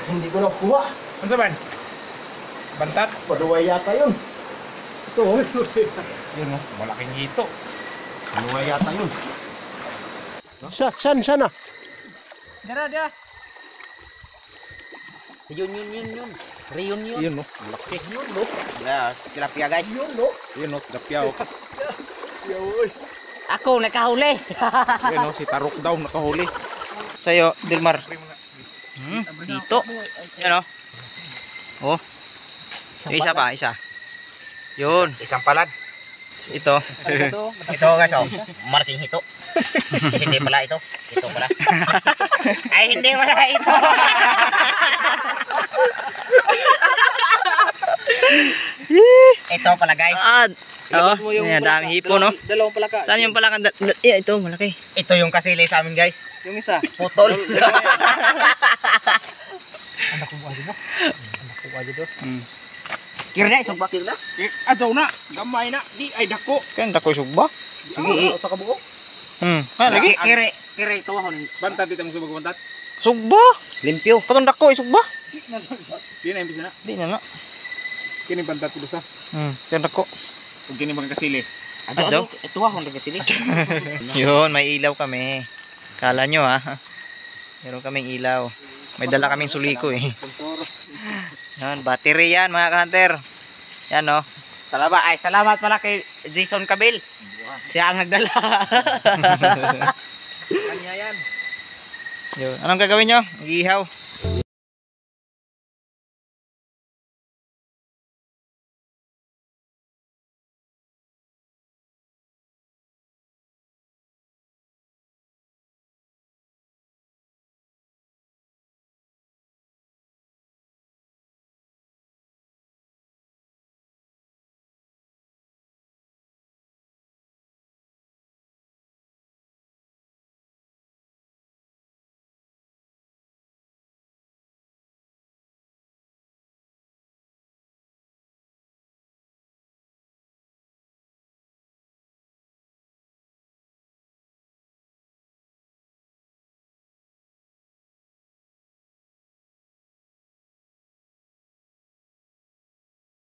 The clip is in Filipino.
Hindi ko nakuha. Ano sa man? Bantat? Paduway yata yun. Ito oh. Yun oh, malaking hito. Paduway yata yun. Saan na? Dara. Yun. Reunion. Yun oh, malaki. Yun no. Yeah, tilapia guys. Yun no. Yun oh, gapyaw. Yoy. Ako nakahuli. Yun oh, si Tarok daw nakahuli. Sa'yo, Dilmar. Dito. Yan o. Oh. Isa pa. Yun. Isang palad. Ito. Ito guys oh. Marking hito. Hindi pala ito. Ito pala. Ay hindi pala ito. Ito pala guys. Oh, yan dami hipo no. Dalawang palaka. Saan yung palaka? Ito malaki. Ito yung kasili sa amin guys. Yung isa. Putol. Anak ko aja do. Kirna, sugba kirna. Adto na, gamay na, di ay dako. Kan dako sugba. Sige, sa kabuo. Lagi kire ito ako. Bantat dito mo subag bantat. Sugba. Limpyo. Katong dako sugba. Di na imbis na. Di na na. Kini bantat ko sa. Kan dako. Ug kini mga kasili. Adto. Ito ako nagkasili. Yun, may ilaw kami. Kala nyo ha. Meron kaming ilaw. May dala kaming suliko eh. Yan, battery yan mga ka-hunter. Yan oh. Salamat pala kay Jason Cabil. Siya ang nagdala. Kanya yan. Yun. Anong gagawin nyo? Mag-ihaw.